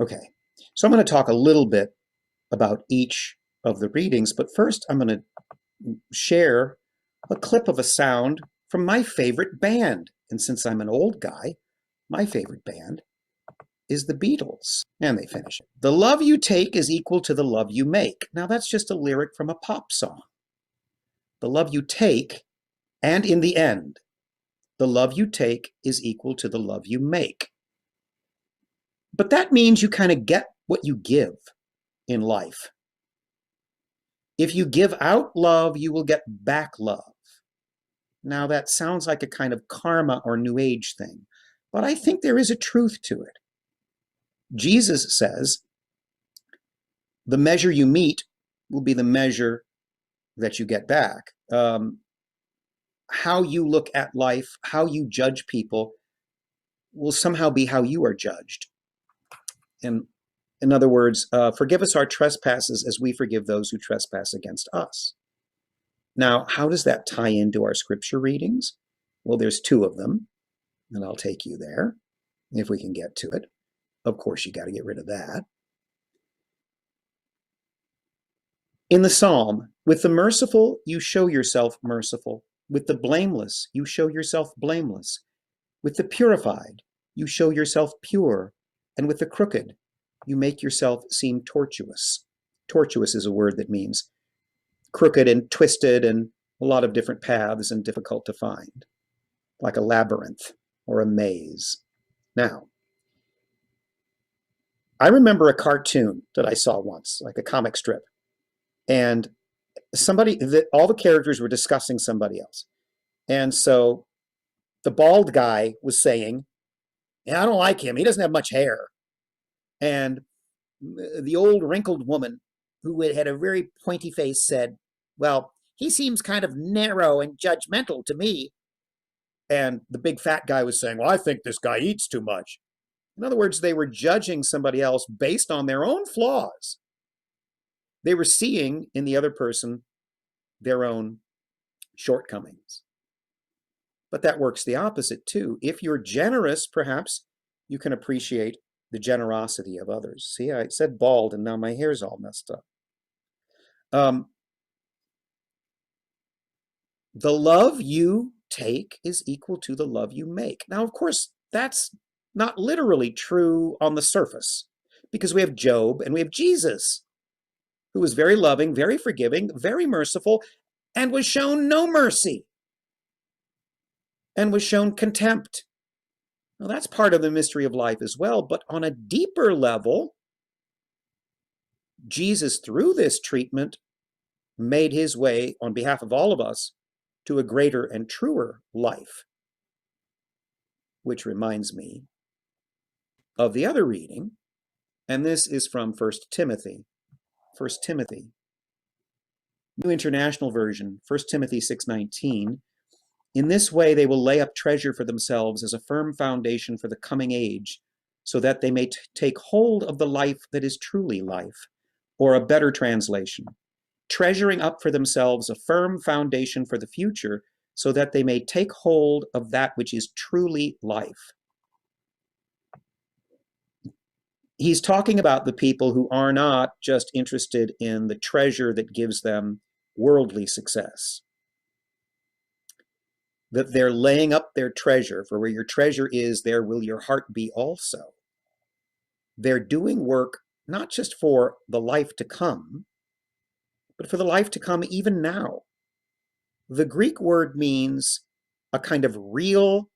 Okay, so I'm going to talk a little bit about each of the readings, but first I'm going to share a clip of a sound from my favorite band. And since I'm an old guy, my favorite band is the Beatles. And they finish it. The love you take is equal to the love you make. Now that's just a lyric from a pop song. The love you take, and in the end, the love you take is equal to the love you make. But that means you kind of get what you give in life. If you give out love, you will get back love. Now, that sounds like a kind of karma or New Age thing, but I think there is a truth to it. Jesus says, the measure you meet will be the measure that you get back. How you look at life, how you judge people, will somehow be how you are judged. And in other words, forgive us our trespasses as we forgive those who trespass against us. Now, how does that tie into our scripture readings? Well, there's two of them, and I'll take you there if we can get to it. Of course, you got to get rid of that. In the psalm, with the merciful, you show yourself merciful. With the blameless, you show yourself blameless. With the purified, you show yourself pure. And with the crooked, you make yourself seem tortuous. Tortuous is a word that means crooked and twisted and a lot of different paths and difficult to find, like a labyrinth or a maze. Now, I remember a cartoon that I saw once, like a comic strip, and all the characters were discussing somebody else. And so the bald guy was saying, yeah, I don't like him. He doesn't have much hair. And the old wrinkled woman who had a very pointy face said, well, he seems kind of narrow and judgmental to me. And the big fat guy was saying, well, I think this guy eats too much. In other words, they were judging somebody else based on their own flaws. They were seeing in the other person their own shortcomings. But that works the opposite too. If you're generous, perhaps you can appreciate the generosity of others. See, I said bald and now my hair's all messed up. The love you take is equal to the love you make. Now, of course, that's not literally true on the surface, because we have Job and we have Jesus, who was very loving, very forgiving, very merciful, and was shown no mercy and was shown contempt. Now, that's part of the mystery of life as well, but on a deeper level, Jesus, through this treatment, made his way on behalf of all of us to a greater and truer life. Which reminds me of the other reading, and this is from 1 Timothy. 1 Timothy, New International Version, 1 Timothy 6:19. In this way they will lay up treasure for themselves as a firm foundation for the coming age, so that they may take hold of the life that is truly life. Or a better translation, treasuring up for themselves a firm foundation for the future, so that they may take hold of that which is truly life. He's talking about the people who are not just interested in the treasure that gives them worldly success. That they're laying up their treasure, for where your treasure is, there will your heart be also. They're doing work not just for the life to come, but for the life to come even now. The Greek word means a kind of real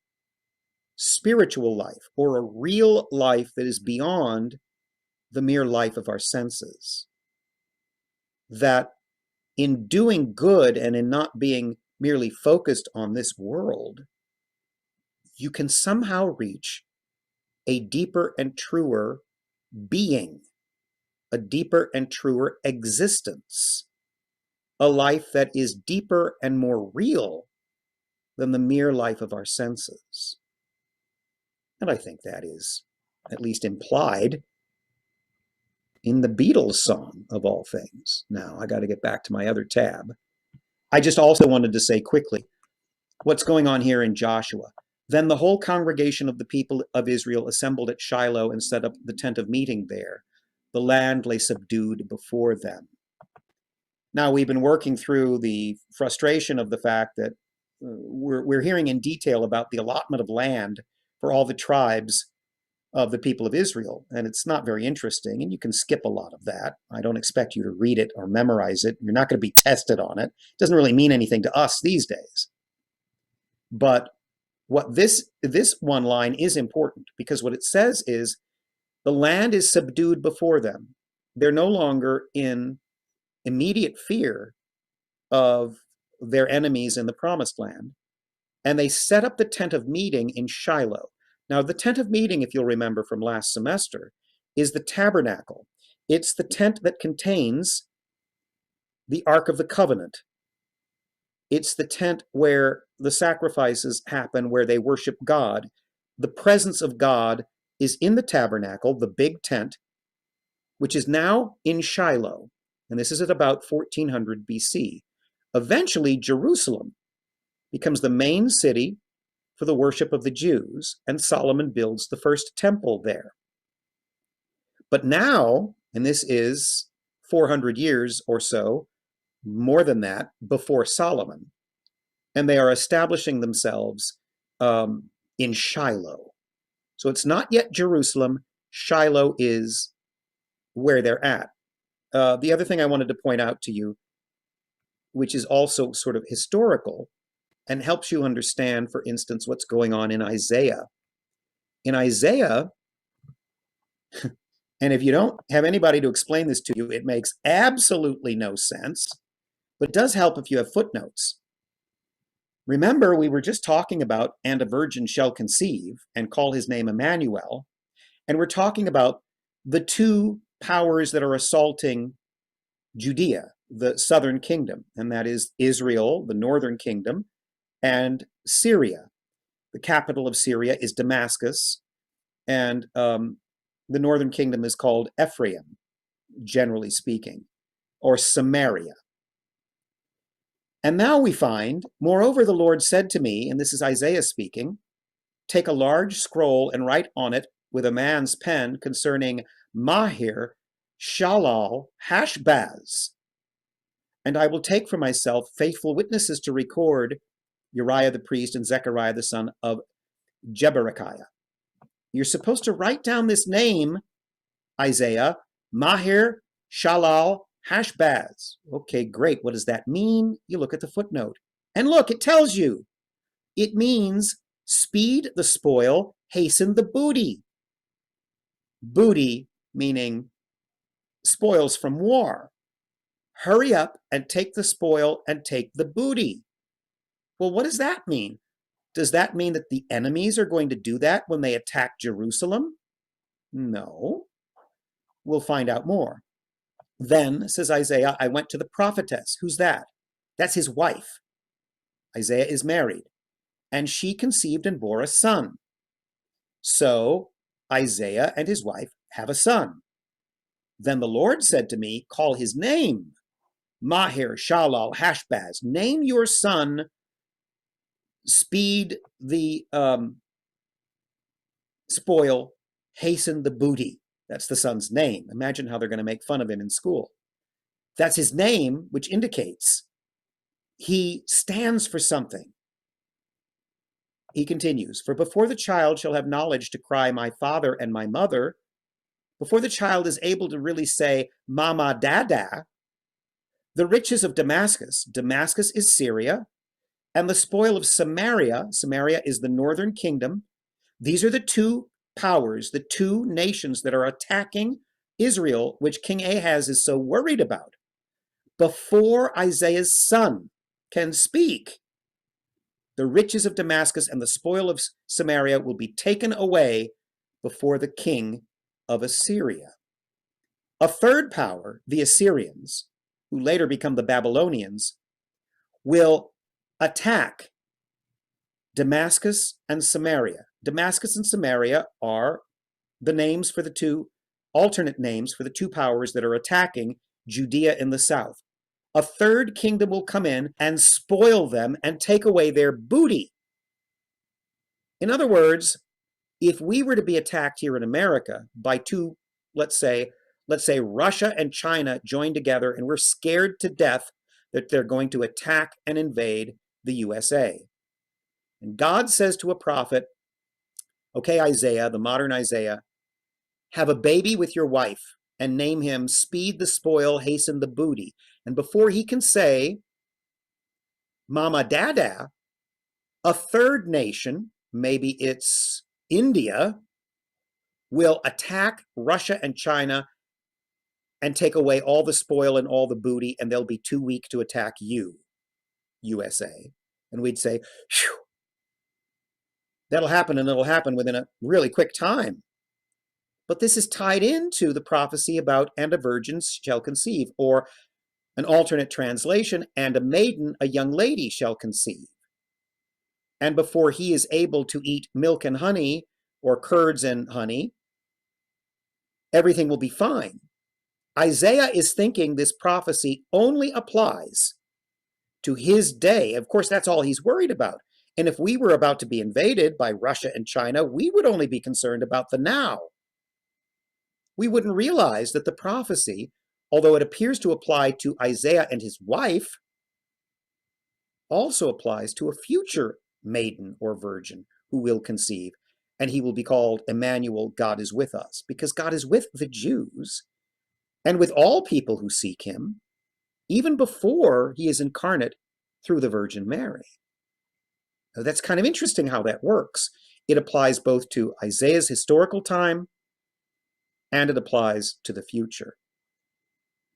spiritual life, or a real life that is beyond the mere life of our senses. That in doing good and in not being merely focused on this world, you can somehow reach a deeper and truer being, a deeper and truer existence, a life that is deeper and more real than the mere life of our senses. And I think that is at least implied in the Beatles song, of all things. Now, I got to get back to my other tab. I just also wanted to say quickly, what's going on here in Joshua? Then the whole congregation of the people of Israel assembled at Shiloh and set up the tent of meeting there. The land lay subdued before them. Now, we've been working through the frustration of the fact that we're hearing in detail about the allotment of land for all the tribes of the people of Israel, and it's not very interesting, and you can skip a lot of that. I don't expect you to read it or memorize it. You're not going to be tested on it. It doesn't really mean anything to us these days. But what this one line is important, because what it says is the land is subdued before them. They're no longer in immediate fear of their enemies in the promised land. And they set up the tent of meeting in Shiloh. Now, the tent of meeting, if you'll remember from last semester, is the tabernacle. It's the tent that contains the Ark of the Covenant. It's the tent where the sacrifices happen, where they worship God. The presence of God is in the tabernacle, the big tent, which is now in Shiloh. And this is at about 1400 BC. Eventually, Jerusalem becomes the main city for the worship of the Jews, and Solomon builds the first temple there. But now, and this is 400 years or so, more than that, before Solomon, and they are establishing themselves in Shiloh. So it's not yet Jerusalem. Shiloh is where they're at. The other thing I wanted to point out to you, which is also sort of historical and helps you understand, for instance, what's going on in Isaiah. In Isaiah, and if you don't have anybody to explain this to you, it makes absolutely no sense, but it does help if you have footnotes. Remember, we were just talking about, and a virgin shall conceive and call his name Emmanuel, and we're talking about the two powers that are assaulting Judea, the southern kingdom, and that is Israel, the northern kingdom, and Syria. The capital of Syria is Damascus, and the northern kingdom is called Ephraim, generally speaking, or Samaria. And now we find, moreover, the Lord said to me, and this is Isaiah speaking, take a large scroll and write on it with a man's pen concerning Mahir Shalal Hashbaz. And I will take for myself faithful witnesses to record Uriah the priest and Zechariah the son of Jeberechiah. You're supposed to write down this name, Isaiah, Mahir Shalal Hashbaz. Okay, great. What does that mean? You look at the footnote. And look, it tells you. It means speed the spoil, hasten the booty. Booty meaning spoils from war. Hurry up and take the spoil and take the booty. Well, what does that mean? Does that mean that the enemies are going to do that when they attack Jerusalem? No. We'll find out more. Then, says Isaiah, I went to the prophetess. Who's that? That's his wife. Isaiah is married, and she conceived and bore a son. So Isaiah and his wife have a son. Then the Lord said to me, call his name, Mahir Shalal Hashbaz. Name your son, speed the spoil, hasten the booty. That's the son's name. Imagine how they're going to make fun of him in school. That's his name, which indicates he stands for something. He continues, for before the child shall have knowledge to cry, my father and my mother, before the child is able to really say, mama, dada, the riches of Damascus, Damascus is Syria, and the spoil of Samaria, Samaria is the northern kingdom. These are the two powers, the two nations that are attacking Israel, which King Ahaz is so worried about. Before Isaiah's son can speak, the riches of Damascus and the spoil of Samaria will be taken away before the king of Assyria. A third power, the Assyrians, who later become the Babylonians, will attack Damascus and Samaria. Damascus and Samaria are the names for the two, alternate names for the two powers that are attacking Judea in the south. A third kingdom will come in and spoil them and take away their booty. In other words, if we were to be attacked here in America by two, let's say Russia and China join together and we're scared to death that they're going to attack and invade the USA. And God says to a prophet, okay, Isaiah, the modern Isaiah, have a baby with your wife and name him Speed the Spoil, Hasten the Booty. And before he can say, Mama Dada, a third nation, maybe it's India, will attack Russia and China and take away all the spoil and all the booty, and they'll be too weak to attack you, USA. And we'd say, phew, that'll happen, and it'll happen within a really quick time. But this is tied into the prophecy about, and a virgin shall conceive, or an alternate translation, and a maiden, a young lady, shall conceive. And before he is able to eat milk and honey, or curds and honey, everything will be fine. Isaiah is thinking this prophecy only applies to his day. Of course, that's all he's worried about. And if we were about to be invaded by Russia and China, we would only be concerned about the now. We wouldn't realize that the prophecy, although it appears to apply to Isaiah and his wife, also applies to a future maiden or virgin who will conceive. And he will be called Emmanuel, God is with us, because God is with the Jews and with all people who seek him, even before he is incarnate through the Virgin Mary. Now, that's kind of interesting how that works. It applies both to Isaiah's historical time and it applies to the future.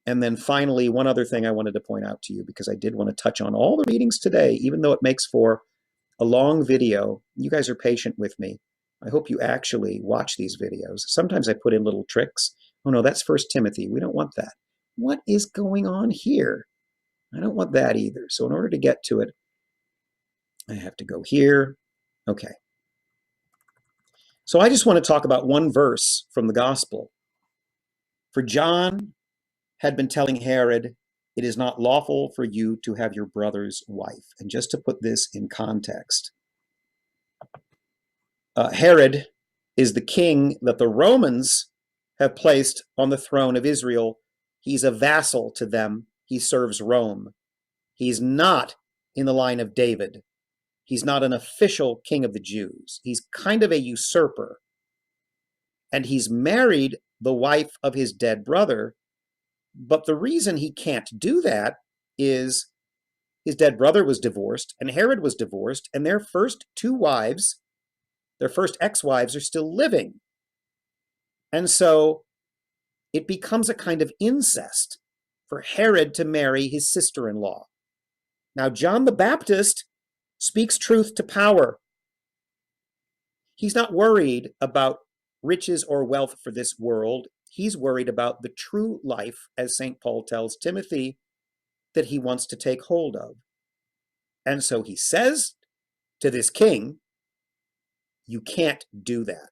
And then finally, one other thing I wanted to point out to you, because I did want to touch on all the readings today, even though it makes for a long video. You guys are patient with me. I hope you actually watch these videos. Sometimes I put in little tricks. Oh no, that's 1 Timothy. We don't want that. What is going on here? I don't want that either. So in order to get to it, I have to go here. Okay. So I just want to talk about one verse from the gospel. For John had been telling Herod, it is not lawful for you to have your brother's wife. And just to put this in context, Herod is the king that the Romans have placed on the throne of Israel. He's a vassal to them. He serves Rome. He's not in the line of David. He's not an official king of the Jews. He's kind of a usurper. And he's married the wife of his dead brother. But the reason he can't do that is his dead brother was divorced and Herod was divorced, and their first two wives, their first ex-wives, are still living. And so it becomes a kind of incest for Herod to marry his sister-in-law. Now, John the Baptist speaks truth to power. He's not worried about riches or wealth for this world. He's worried about the true life, as St. Paul tells Timothy, that he wants to take hold of. And so he says to this king, you can't do that.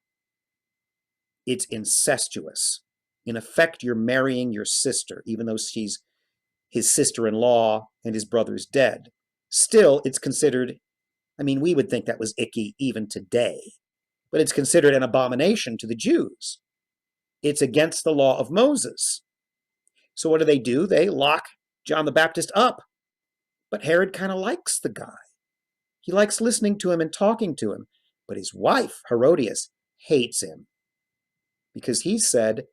It's incestuous. In effect, you're marrying your sister, even though she's his sister-in-law and his brother's dead. Still, it's considered, I mean, we would think that was icky even today, but it's considered an abomination to the Jews. It's against the law of Moses. So what do? They lock John the Baptist up. But Herod kind of likes the guy. He likes listening to him and talking to him. But his wife, Herodias, hates him because he said,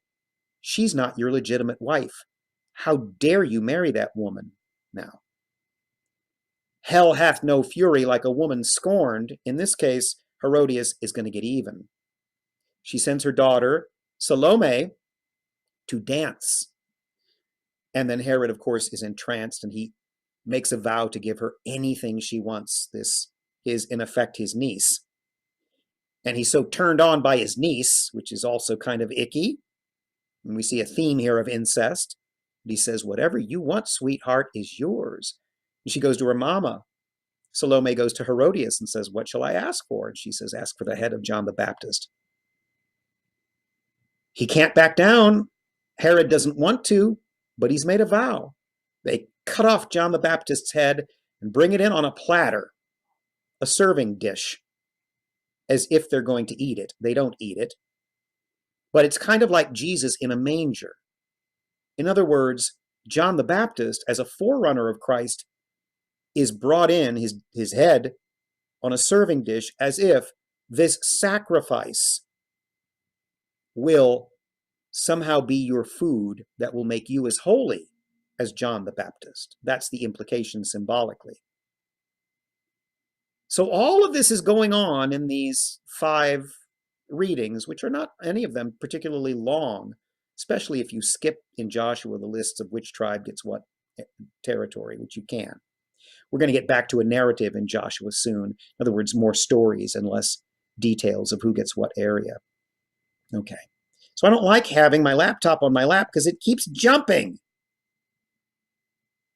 she's not your legitimate wife. How dare you marry that woman now? Hell hath no fury like a woman scorned. In this case, Herodias is going to get even. She sends her daughter, Salome, to dance. And then Herod, of course, is entranced, and he makes a vow to give her anything she wants. This is, in effect, his niece. And he's so turned on by his niece, which is also kind of icky. And we see a theme here of incest. And he says, whatever you want, sweetheart, is yours. And she goes to her mama. Salome goes to Herodias and says, what shall I ask for? And she says, ask for the head of John the Baptist. He can't back down. Herod doesn't want to, but he's made a vow. They cut off John the Baptist's head and bring it in on a platter, a serving dish. as if they're going to eat it. They don't eat it. But it's kind of like Jesus in a manger. In other words, John the Baptist, as a forerunner of Christ, is brought in, his head on a serving dish, as if this sacrifice will somehow be your food that will make you as holy as John the Baptist. That's the implication symbolically. So all of this is going on in these 5 readings, which are not any of them particularly long, especially if you skip in Joshua the lists of which tribe gets what territory, which you can. We're going to get back to a narrative in Joshua soon. In other words, more stories and less details of who gets what area. Okay. So I don't like having my laptop on my lap because it keeps jumping.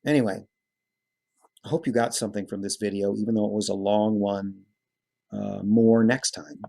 Anyway, I hope you got something from this video, even though it was a long one. More next time.